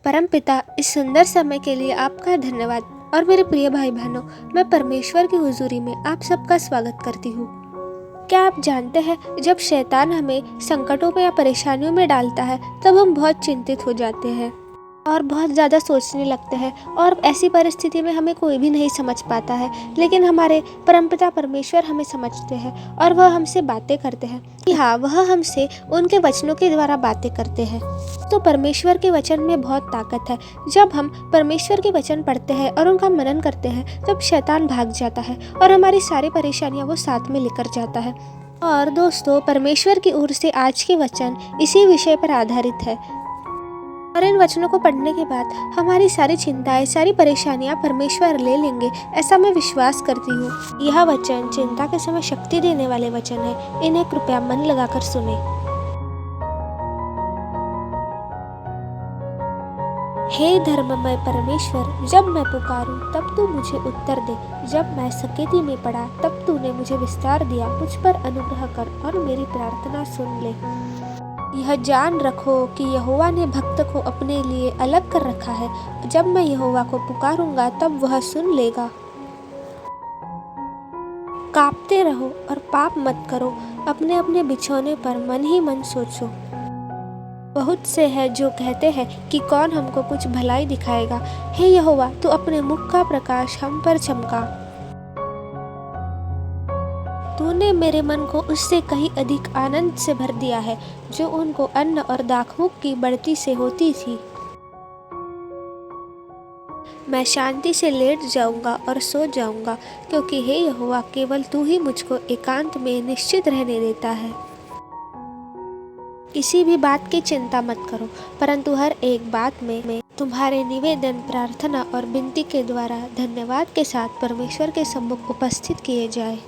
परमपिता, इस सुंदर समय के लिए आपका धन्यवाद। और मेरे प्रिय भाई बहनों, मैं परमेश्वर की हुजूरी में आप सबका स्वागत करती हूँ। क्या आप जानते हैं, जब शैतान हमें संकटों में या परेशानियों में डालता है तब हम बहुत चिंतित हो जाते हैं और बहुत ज़्यादा सोचने लगते हैं, और ऐसी परिस्थिति में हमें कोई भी नहीं समझ पाता है। लेकिन हमारे परमपिता परमेश्वर हमें समझते हैं और वह हमसे बातें करते हैं। हाँ, वह हमसे उनके वचनों के द्वारा बातें करते हैं। तो परमेश्वर के वचन में बहुत ताकत है। जब हम परमेश्वर के वचन पढ़ते हैं और उनका मनन करते हैं तब शैतान भाग जाता है और हमारी सारी परेशानियां वो साथ में लेकर जाता है। और दोस्तों, परमेश्वर की ओर से आज के वचन इसी विषय पर आधारित है। और इन वचनों को पढ़ने के बाद हमारी सारी चिंताएं, सारी परेशानियां परमेश्वर ले लेंगे, ऐसा मैं विश्वास करती हूँ। यह वचन चिंता के समय शक्ति देने वाले वचन है। इन्हें कृपया मन लगाकर सुने। हे धर्ममय परमेश्वर, जब मैं पुकारूं तब तू मुझे उत्तर दे। जब मैं सकेती में पड़ा तब तूने मुझे विस्तार दिया। मुझ पर अनुग्रह कर और मेरी प्रार्थना सुन ले। यह जान रखो कि यहोवा ने भक्त को अपने लिए अलग कर रखा है। जब मैं यहोवा को पुकारूंगा तब वह सुन लेगा। कांपते रहो और पाप मत करो। अपने अपने बिछौने पर मन ही मन सोचो। बहुत से हैं जो कहते हैं कि कौन हमको कुछ भलाई दिखाएगा। हे यहोवा, तू अपने मुख का प्रकाश हम पर चमका। तूने मेरे मन को उससे कहीं अधिक आनंद से भर दिया है जो उनको अन्न और दाखमधु की बढ़ती से होती थी। मैं शांति से लेट जाऊंगा और सो जाऊंगा, क्योंकि हे यहोवा, केवल तू ही मुझको एकांत में निश्चित रहने देता है। किसी भी बात की चिंता मत करो, परंतु हर एक बात में तुम्हारे निवेदन, प्रार्थना और विनती के द्वारा धन्यवाद के साथ परमेश्वर के सम्मुख उपस्थित किए जाए।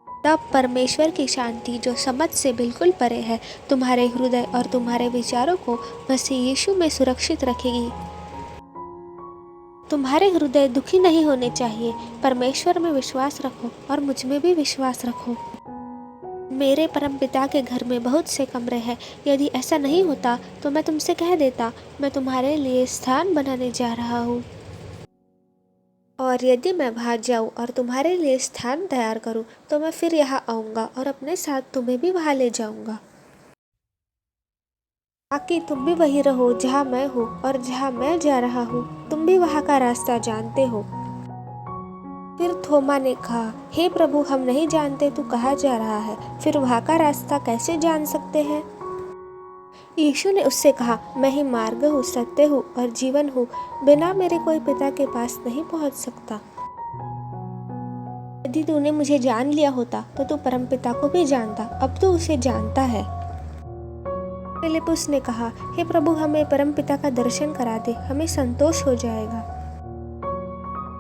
तब परमेश्वर की शांति, जो समझ से बिल्कुल परे है, तुम्हारे हृदय और तुम्हारे विचारों को मसीह यीशु में सुरक्षित रखेगी। तुम्हारे हृदय दुखी नहीं होने चाहिए। परमेश्वर में विश्वास रखो और मुझ में भी विश्वास रखो। मेरे परमपिता के घर में बहुत से कमरे हैं। यदि ऐसा नहीं होता तो मैं तुमसे कह देता, मैं तुम्हारे लिए स्थान बनाने जा रहा हूँ। और यदि मैं भाग जाऊँ और तुम्हारे लिए स्थान तैयार करूँ तो मैं फिर यहाँ आऊँगा और अपने साथ तुम्हें भी वहाँ ले जाऊँगा, ताकि तुम भी वहीं रहो जहाँ मैं हूँ, और जहाँ मैं जा रहा हूँ तुम भी वहाँ का रास्ता जानते हो। फिर थोमा ने कहा, हे प्रभु, हम नहीं जानते तू कहाँ जा रहा है, फिर वहाँ का रास्ता कैसे जान सकते हैं? यीशु ने उससे कहा, मैं ही मार्ग हूँ, सत्य हूँ और जीवन हूँ। बिना मेरे कोई पिता के पास नहीं पहुँच सकता। यदि तूने मुझे जान लिया होता तो तू परमपिता को भी जानता। अब तू उसे जानता है। फिलिप्पुस ने कहा, हे प्रभु, हमें परमपिता का दर्शन करा दे, हमें संतोष हो जाएगा।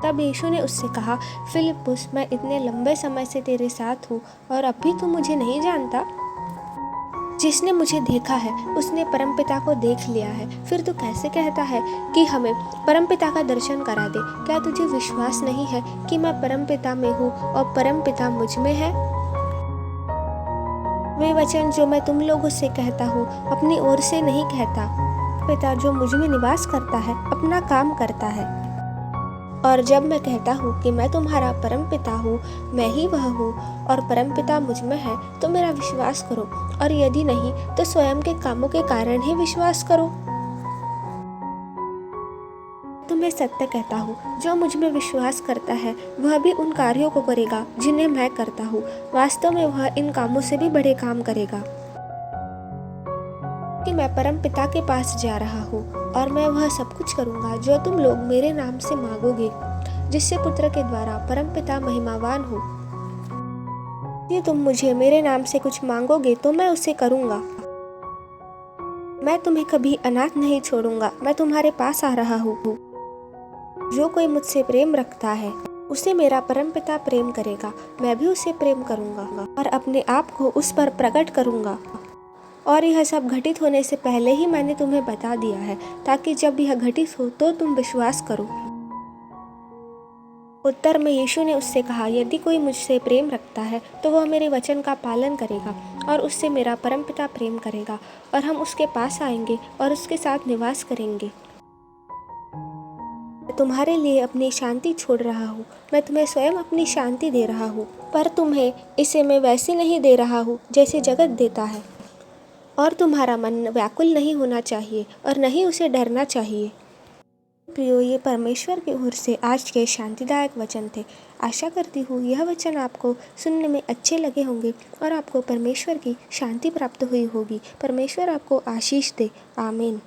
तब यीशु ने उससे कहा, फिलिप्पुस, मैं इतने लंबे समय से तेरे साथ हूँ और अब भी तू मुझे नहीं जानता? जिसने मुझे देखा है उसने परमपिता को देख लिया है। फिर तू कैसे कहता है कि हमें परमपिता का दर्शन करा दे? क्या तुझे विश्वास नहीं है कि मैं परमपिता में हूँ और परमपिता मुझ में है? वे वचन जो मैं तुम लोगों से कहता हूँ अपनी ओर से नहीं कहता। पिता जो मुझ में निवास करता है अपना काम करता है। और जब मैं कहता हूँ कि मैं तुम्हारा परमपिता हूँ, मैं ही वह हूँ और परमपिता मुझ में है, तो मेरा विश्वास करो, और यदि नहीं तो स्वयं के कामों के कारण ही विश्वास करो। तुम्हें सत्य कहता हूँ, जो मुझ में विश्वास करता है वह भी उन कार्यों को करेगा जिन्हें मैं करता हूँ। वास्तव में वह इन कामों से भी बड़े काम करेगा, कि मैं परमपिता के पास जा रहा हूँ। और मैं वह सब कुछ करूँगा जो तुम लोग मेरे नाम से मांगोगे, जिससे पुत्र के द्वारा परमपिता महिमावान हो। यदि तुम मुझे मेरे नाम से कुछ मांगोगे तो मैं उसे करूँगा। मैं तुम्हें कभी अनाथ नहीं छोड़ूंगा, मैं तुम्हारे पास आ रहा हूँ। जो कोई मुझसे प्रेम रखता है उसे मेरा परमपिता प्रेम करेगा। मैं भी उसे प्रेम करूँगा और अपने आप को उस पर प्रकट करूँगा। और यह सब घटित होने से पहले ही मैंने तुम्हें बता दिया है, ताकि जब यह घटित हो तो तुम विश्वास करो। उत्तर में यीशु ने उससे कहा, यदि कोई मुझसे प्रेम रखता है तो वह मेरे वचन का पालन करेगा, और उससे मेरा परमपिता प्रेम करेगा, और हम उसके पास आएंगे और उसके साथ निवास करेंगे। तुम्हारे लिए अपनी शांति छोड़ रहा हूँ। मैं तुम्हें स्वयं अपनी शांति दे रहा हूँ, पर तुम्हें इसे मैं वैसे नहीं दे रहा हूँ जैसे जगत देता है। और तुम्हारा मन व्याकुल नहीं होना चाहिए और न ही उसे डरना चाहिए। प्रियो, ये परमेश्वर की ओर से आज के शांतिदायक वचन थे। आशा करती हूँ यह वचन आपको सुनने में अच्छे लगे होंगे और आपको परमेश्वर की शांति प्राप्त हुई होगी। परमेश्वर आपको आशीष दे। आमीन।